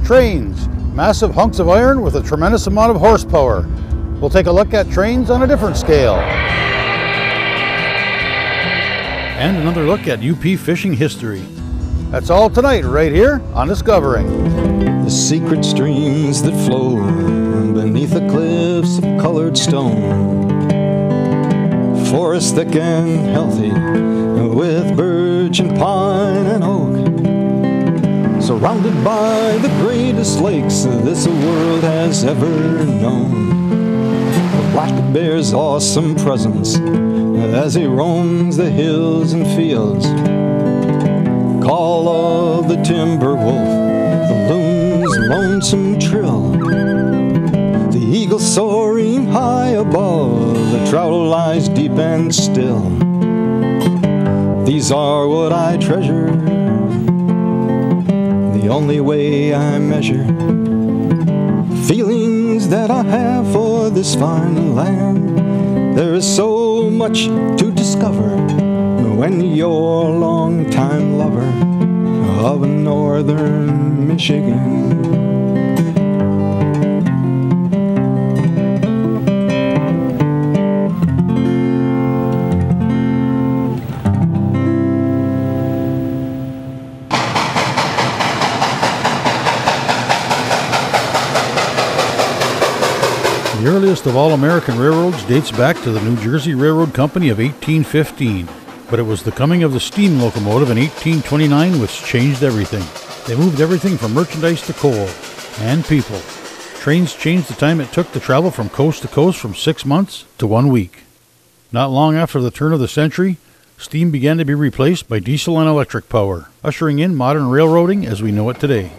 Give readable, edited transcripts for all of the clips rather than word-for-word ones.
Trains, massive hunks of iron with a tremendous amount of horsepower. We'll take a look at trains on a different scale. And another look at UP fishing history. That's all tonight, right here on Discovering. The secret streams that flow beneath the cliffs of colored stone. Forests thick and healthy with birch and pine and oak. Surrounded by the greatest lakes this world has ever known. The black bear's awesome presence as he roams the hills and fields. Call of the timber wolf, the loon's lonesome trill, the eagle soaring high above, the trout lies deep and still. These are what I treasure, the only way I measure feelings that I have for this fine land. There is so much to discover when you're a long-time lover of northern Michigan. The earliest of all American railroads dates back to the New Jersey Railroad Company of 1815. But it was the coming of the steam locomotive in 1829 which changed everything. They moved everything from merchandise to coal and people. Trains changed the time it took to travel from coast to coast from 6 months to 1 week. Not long after the turn of the century, steam began to be replaced by diesel and electric power, ushering in modern railroading as we know it today.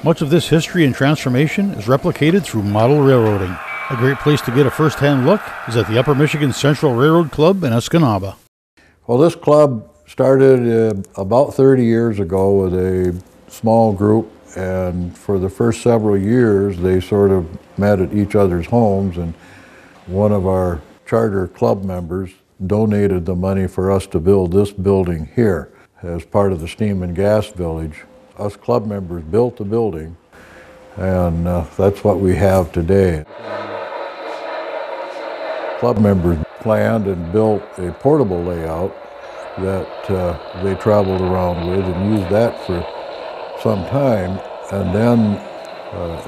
Much of this history and transformation is replicated through model railroading. A great place to get a first-hand look is at the Upper Michigan Central Railroad Club in Escanaba. Well, this club started about 30 years ago with a small group, and for the first several years they sort of met at each other's homes, and one of our charter club members donated the money for us to build this building here as part of the Steam and Gas Village. Us club members built the building, and that's what we have today. Club members planned and built a portable layout that they traveled around with and used that for some time. And then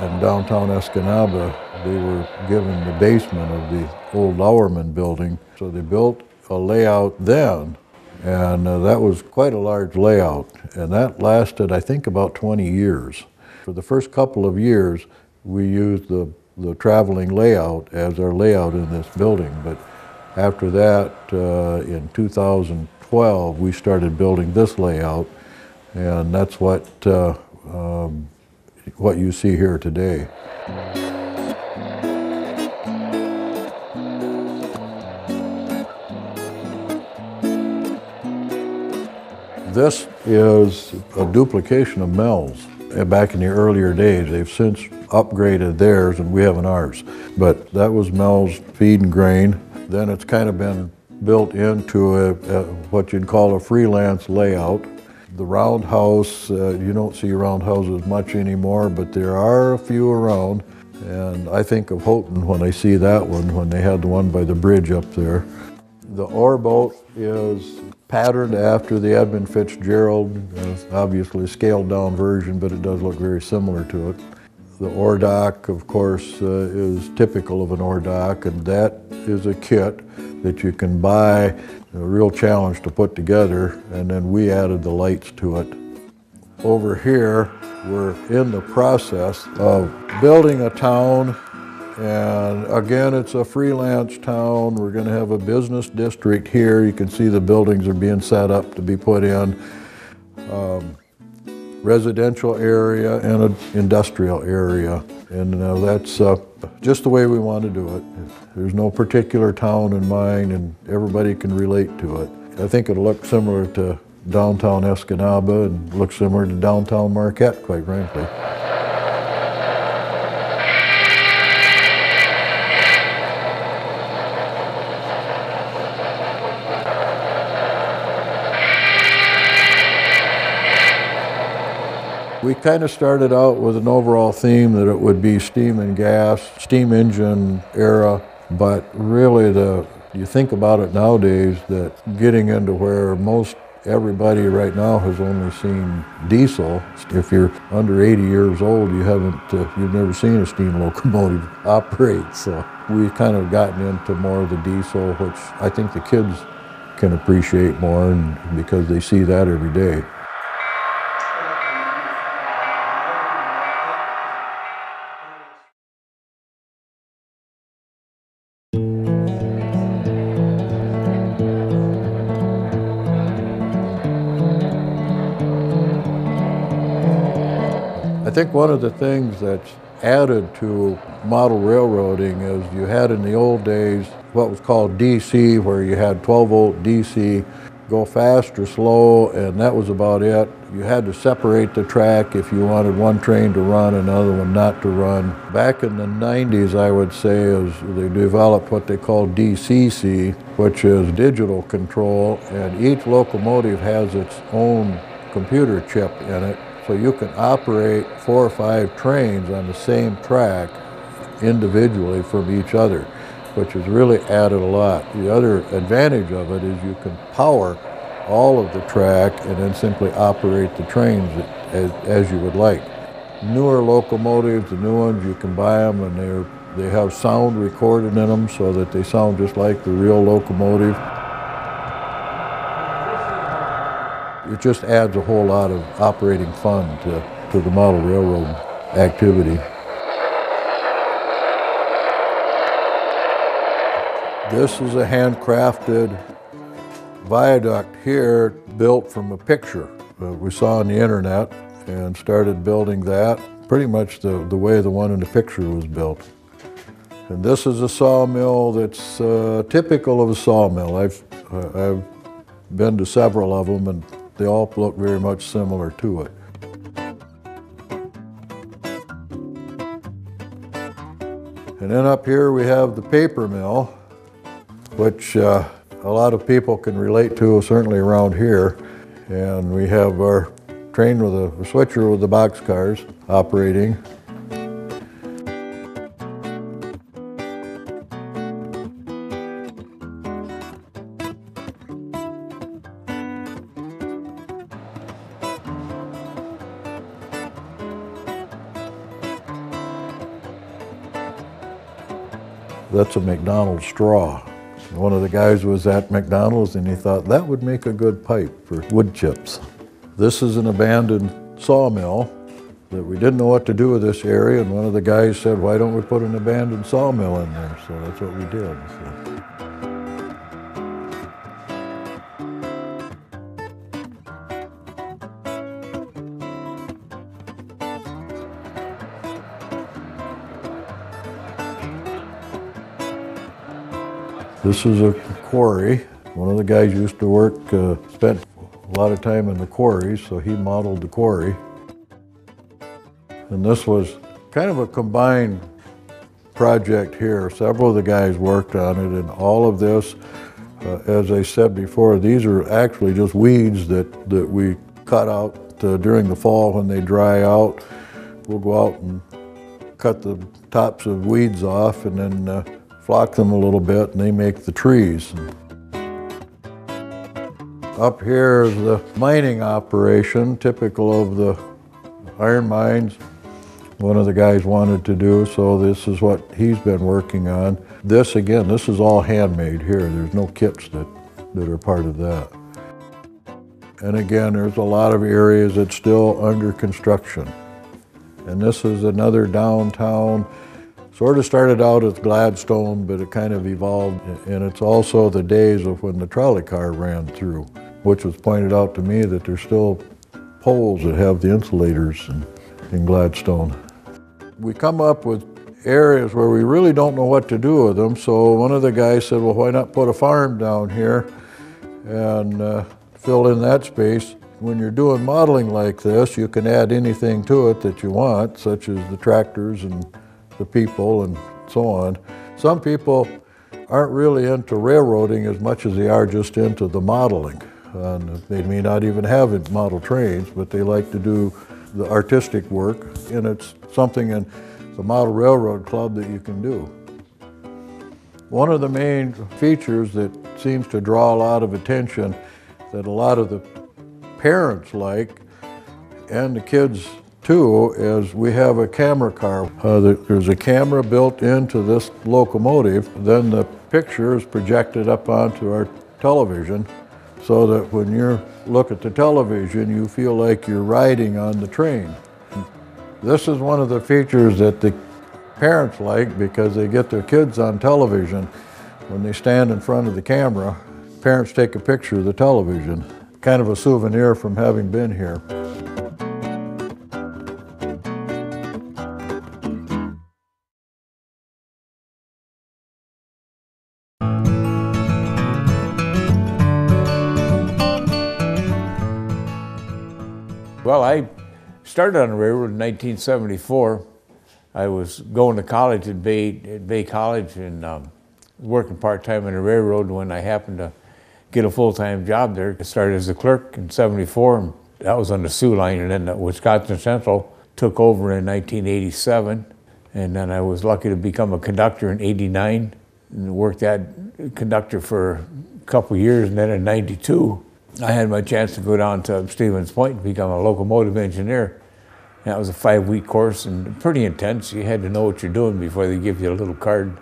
in downtown Escanaba, they were given the basement of the old Lowerman building. So they built a layout then, and that was quite a large layout. And that lasted, I think, about 20 years. For the first couple of years, we used the traveling layout as our layout in this building. But after that, in 2012, we started building this layout, and that's what you see here today. This is a duplication of Mel's. Back in the earlier days, they've since upgraded theirs and we have an ours. But that was Mel's feed and grain. Then it's kind of been built into what you'd call a freelance layout. The roundhouse, you don't see roundhouses much anymore, but there are a few around. And I think of Houghton when I see that one, when they had the one by the bridge up there. The ore boat is patterned after the Edmund Fitzgerald, obviously a scaled down version, but it does look very similar to it. The ore dock, of course, is typical of an ore dock, and that is a kit that you can buy, a real challenge to put together, and then we added the lights to it. Over here, we're in the process of building a town, and again, it's a freelance town. We're going to have a business district here. You can see the buildings are being set up to be put in. Residential area and an industrial area, and that's just the way we want to do it. There's no particular town in mind, and everybody can relate to it. I think it'll look similar to downtown Escanaba and look similar to downtown Marquette, quite frankly. We kind of started out with an overall theme that it would be steam and gas, steam engine era, but really you think about it nowadays that getting into where most everybody right now has only seen diesel. If you're under 80 years old, you've never seen a steam locomotive operate. So we've kind of gotten into more of the diesel, which I think the kids can appreciate more, and because they see that every day. I think one of the things that's added to model railroading is you had in the old days what was called DC, where you had 12-volt DC, go fast or slow, and that was about it. You had to separate the track if you wanted one train to run, another one not to run. Back in the 90s, I would say, is they developed what they call DCC, which is digital control, and each locomotive has its own computer chip in it. So you can operate 4 or 5 trains on the same track individually from each other, which has really added a lot. The other advantage of it is you can power all of the track and then simply operate the trains as you would like. Newer locomotives, the new ones, you can buy them and they have sound recorded in them so that they sound just like the real locomotive. It just adds a whole lot of operating fun to the model railroad activity. This is a handcrafted viaduct here built from a picture we saw on the internet and started building that pretty much the way the one in the picture was built. And this is a sawmill that's typical of a sawmill. I've been to several of them and they all look very much similar to it. And then up here we have the paper mill, which a lot of people can relate to, certainly around here. And we have our train with a switcher with the boxcars operating. That's a McDonald's straw. One of the guys was at McDonald's and he thought that would make a good pipe for wood chips. This is an abandoned sawmill that we didn't know what to do with this area, and one of the guys said, why don't we put an abandoned sawmill in there? So that's what we did. This is a quarry. One of the guys used to work, spent a lot of time in the quarries, so he modeled the quarry. And this was kind of a combined project here. Several of the guys worked on it, and all of this, as I said before, these are actually just weeds that we cut out during the fall when they dry out. We'll go out and cut the tops of weeds off and then flock them a little bit, and they make the trees. Up here is the mining operation, typical of the iron mines. One of the guys wanted to do, so this is what he's been working on. This, again, this is all handmade here. There's no kits that are part of that. And again, there's a lot of areas that's still under construction. And this is another downtown. Sort of started out as Gladstone, but it kind of evolved. And it's also the days of when the trolley car ran through, which was pointed out to me that there's still poles that have the insulators in Gladstone. We come up with areas where we really don't know what to do with them, so one of the guys said, well, why not put a farm down here and fill in that space. When you're doing modeling like this, you can add anything to it that you want, such as the tractors and the people and so on. Some people aren't really into railroading as much as they are just into the modeling. And they may not even have model trains, but they like to do the artistic work, and it's something in the Model Railroad Club that you can do. One of the main features that seems to draw a lot of attention that a lot of the parents like, and the kids too, is we have a camera car. There's a camera built into this locomotive, then the picture is projected up onto our television so that when you look at the television you feel like you're riding on the train. This is one of the features that the parents like because they get their kids on television. When they stand in front of the camera, parents take a picture of the television. Kind of a souvenir from having been here. Well, I started on the railroad in 1974. I was going to college at Bay College and working part-time on the railroad when I happened to get a full-time job there. I started as a clerk in '74, and that was on the Sioux line, and then Wisconsin Central took over in 1987, and then I was lucky to become a conductor in '89, and worked that conductor for a couple years, and then in '92, I had my chance to go down to Stevens Point and become a locomotive engineer. That was a 5-week course and pretty intense. You had to know what you're doing before they give you a little card.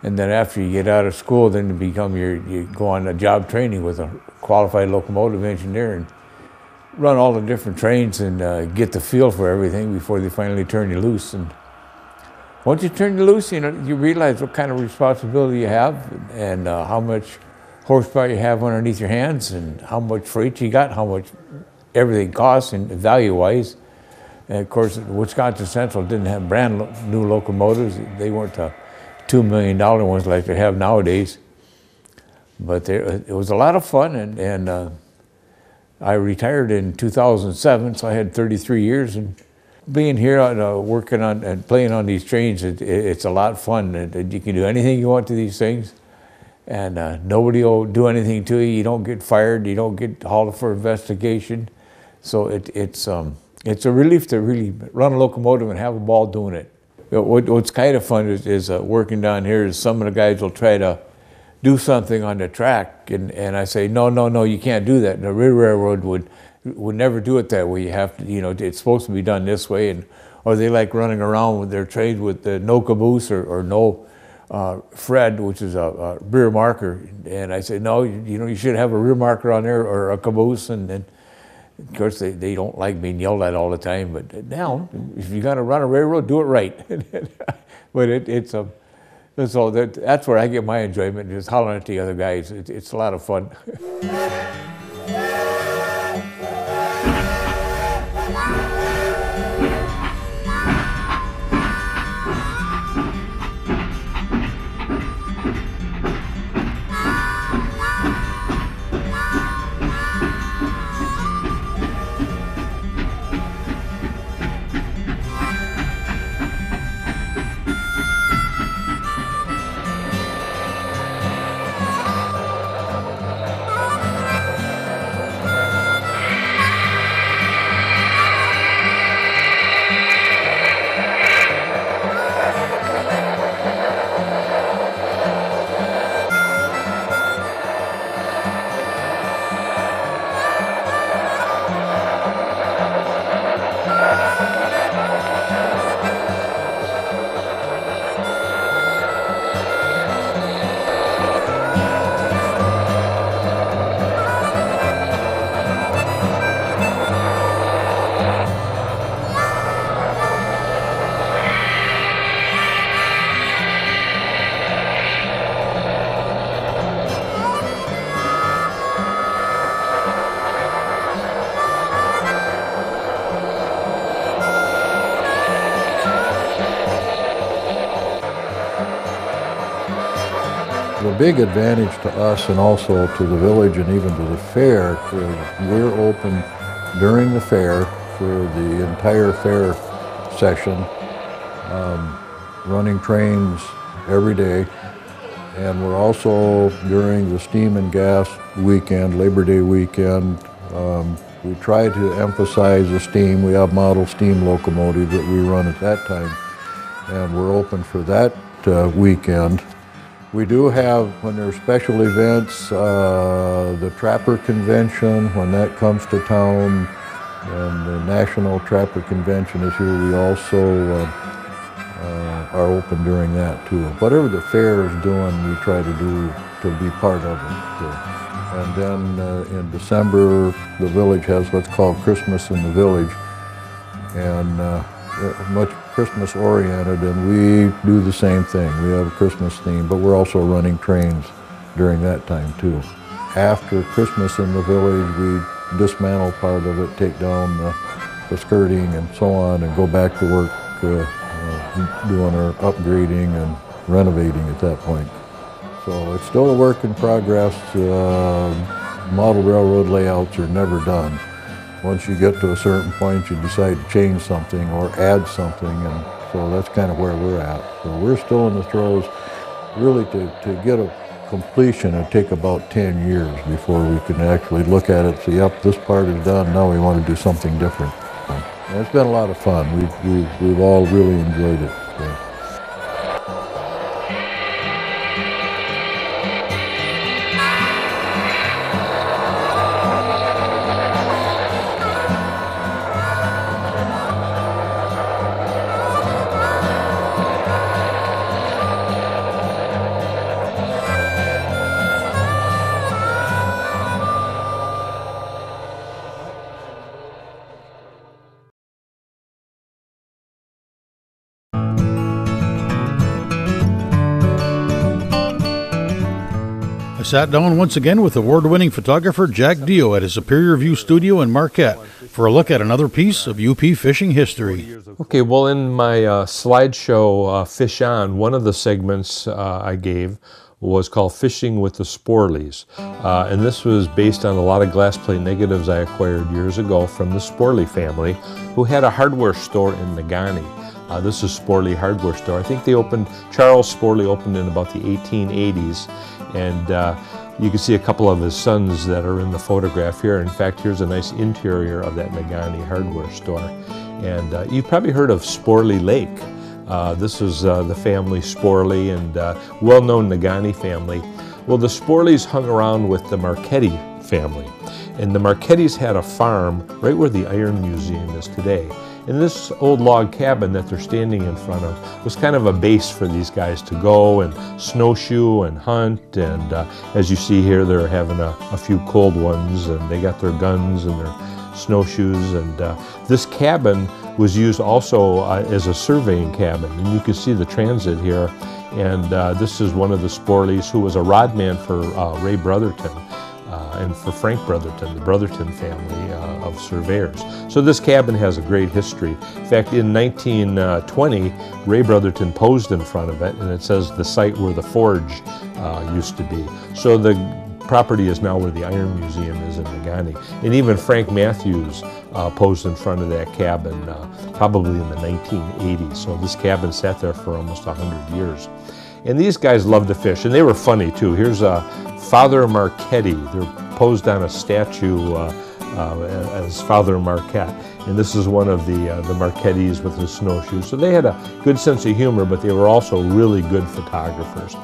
And then after you get out of school, then you go on a job training with a qualified locomotive engineer and run all the different trains and get the feel for everything before they finally turn you loose. And once you turn you loose, you realize what kind of responsibility you have and how much horsepower you have underneath your hands and how much freight you got, how much everything costs and value-wise. And of course, Wisconsin Central didn't have brand new locomotives. They weren't $2 million ones like they have nowadays. But it was a lot of fun, and I retired in 2007, so I had 33 years. And being here, working on and playing on these trains, it's a lot of fun. And you can do anything you want to these things. And nobody will do anything to you. You don't get fired. You don't get hauled for investigation. So it's a relief to really run a locomotive and have a ball doing it. What's kind of fun is working down here is some of the guys will try to do something on the track, and I say, no, you can't do that. And the rear railroad would never do it that way. You have to, it's supposed to be done this way. Or they like running around with their trains with no caboose or no Fred, which is a rear marker, and I say, no, you should have a rear marker on there or a caboose, and then, of course, they don't like being yelled at all the time, but now, if you're going to run a railroad, do it right. But that's where I get my enjoyment, just hollering at the other guys. It's a lot of fun. The big advantage to us and also to the village and even to the fair is we're open during the fair for the entire fair session, running trains every day. And we're also during the steam and gas weekend, Labor Day weekend, We try to emphasize the steam. We have model steam locomotives that we run at that time, and we're open for that weekend. We do have, when there's special events, the Trapper Convention, when that comes to town, and the National Trapper Convention is here. We also are open during that too. Whatever the fair is doing, we try to do to be part of it. And then in December, the village has what's called Christmas in the Village, and much Christmas oriented, and we do the same thing. We have a Christmas theme, but we're also running trains during that time too. After Christmas in the Village, we dismantle part of it, take down the skirting and so on, and go back to work doing our upgrading and renovating at that point. So it's still a work in progress. Model railroad layouts are never done. Once you get to a certain point, you decide to change something or add something, and so that's kind of where we're at. So we're still in the throes. Really, to get a completion, it'd take about 10 years before we can actually look at it and say, yep, this part is done, now we want to do something different. And it's been a lot of fun. We've all really enjoyed it. So. I sat down once again with award-winning photographer Jack Deo at his Superior View studio in Marquette for a look at another piece of UP fishing history. Okay, well, in my slideshow, Fish On, one of the segments I gave was called Fishing with the Sporelys. And this was based on a lot of glass plate negatives I acquired years ago from the Sporely family, who had a hardware store in Negaunee. This is Sporely Hardware Store. I think Charles Sporely opened in about the 1880s, and you can see a couple of his sons that are in the photograph here. In fact, here's a nice interior of that Negaunee hardware store. And you've probably heard of Sporely Lake. This is the family Sporely, and well-known Negaunee family. Well, the Sporelys hung around with the Marchetti family, and the Marchettis had a farm right where the Iron Museum is today. And this old log cabin that they're standing in front of was kind of a base for these guys to go and snowshoe and hunt. And as you see here, they're having a few cold ones, and they got their guns and their snowshoes. And this cabin was used also as a surveying cabin. And you can see the transit here. And this is one of the Sporelys, who was a rodman for Ray Brotherton. And for Frank Brotherton, the Brotherton family of surveyors. So this cabin has a great history. In fact, in 1920, Ray Brotherton posed in front of it, and it says the site where the forge used to be. So the property is now where the Iron Museum is in Negaunee. And even Frank Matthews posed in front of that cabin probably in the 1980s. So this cabin sat there for almost 100 years. And these guys loved to fish, and they were funny too. Here's Father Marchetti. They're posed on a statue as Father Marquette. And this is one of the Marchettis with his snowshoes. So they had a good sense of humor, but they were also really good photographers.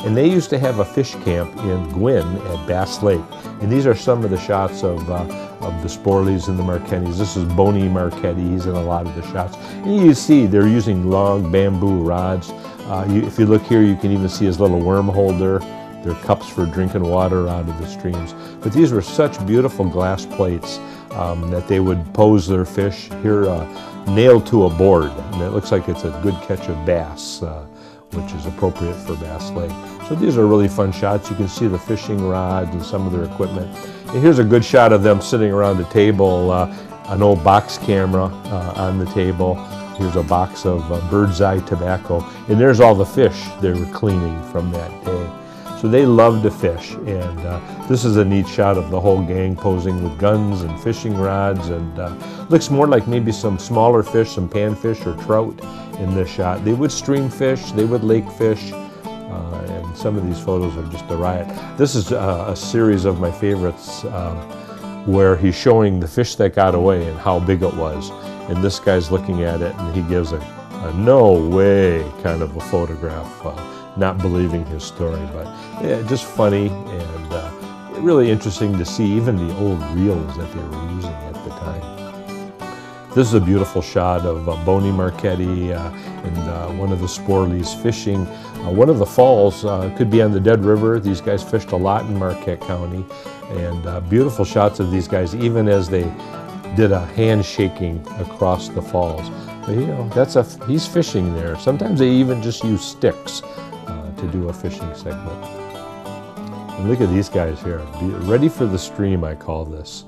And they used to have a fish camp in Gwynn at Bass Lake. And these are some of the shots of the Sporelys and the Marchettis. This is bony Marchettis in a lot of the shots. And you see they're using long bamboo rods. If you look here, you can even see his little worm holder. They're cups for drinking water out of the streams. But these were such beautiful glass plates that they would pose their fish here nailed to a board. And it looks like it's a good catch of bass, which is appropriate for Bass Lake. So these are really fun shots. You can see the fishing rods and some of their equipment. And here's a good shot of them sitting around a table, an old box camera on the table. Here's a box of bird's eye tobacco. And there's all the fish they were cleaning from that day. So they love to fish, and this is a neat shot of the whole gang posing with guns and fishing rods, and looks more like maybe some smaller fish, some panfish or trout in this shot. They would stream fish, they would lake fish, and some of these photos are just a riot. This is a series of my favorites. where he's showing the fish that got away and how big it was. And this guy's looking at it and he gives a no way kind of a photograph, not believing his story. But yeah, just funny and really interesting to see even the old reels that they were using at the time. This is a beautiful shot of Boney Marchetti and one of the Sporelys fishing. One of the falls could be on the Dead River. These guys fished a lot in Marquette County, and beautiful shots of these guys even as they did a handshaking across the falls. But you know, he's fishing there. Sometimes they even just use sticks to do a fishing segment. And look at these guys here, ready for the stream, I call this.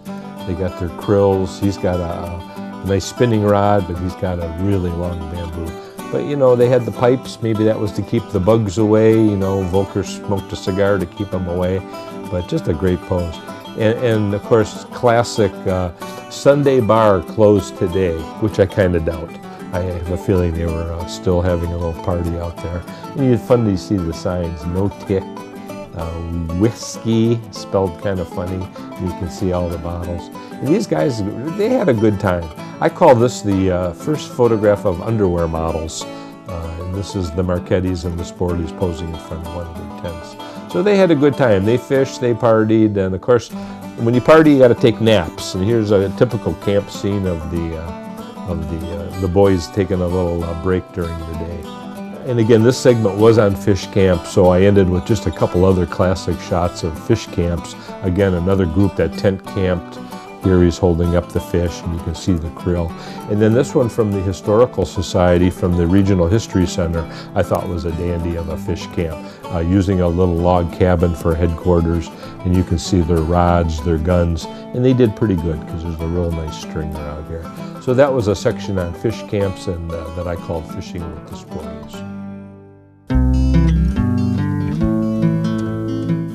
They got their krills. He's got a nice spinning rod, but he's got a really long bamboo. But you know, they had the pipes. Maybe that was to keep the bugs away. You know, Volker smoked a cigar to keep them away. But just a great pose. And of course, classic Sunday bar closed today, which I kind of doubt. I have a feeling they were still having a little party out there. And it's fun to see the signs, no tick, whiskey, spelled kind of funny. You can see all the bottles. And these guys, they had a good time. I call this the first photograph of underwear models. And this is the Marchettis and the Sporelys posing in front of one of their tents. So they had a good time. They fished, they partied, and of course, when you party, you got to take naps. And here's a typical camp scene of the boys taking a little break during the day. And again, this segment was on fish camp, so I ended with just a couple other classic shots of fish camps. Again, another group that tent camped. Here he's holding up the fish, and you can see the krill. And then this one from the Historical Society from the Regional History Center, I thought was a dandy of a fish camp, using a little log cabin for headquarters. And you can see their rods, their guns, and they did pretty good because there's a real nice string around here. So that was a section on fish camps and that I called Fishing with the Sporelys.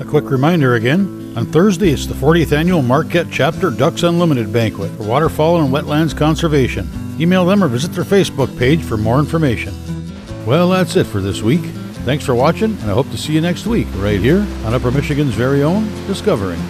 A quick reminder again, on Thursday it's the 40th Annual Marquette Chapter Ducks Unlimited Banquet for waterfowl and wetlands conservation. Email them or visit their Facebook page for more information. Well, that's it for this week. Thanks for watching, and I hope to see you next week right here on Upper Michigan's very own Discovering.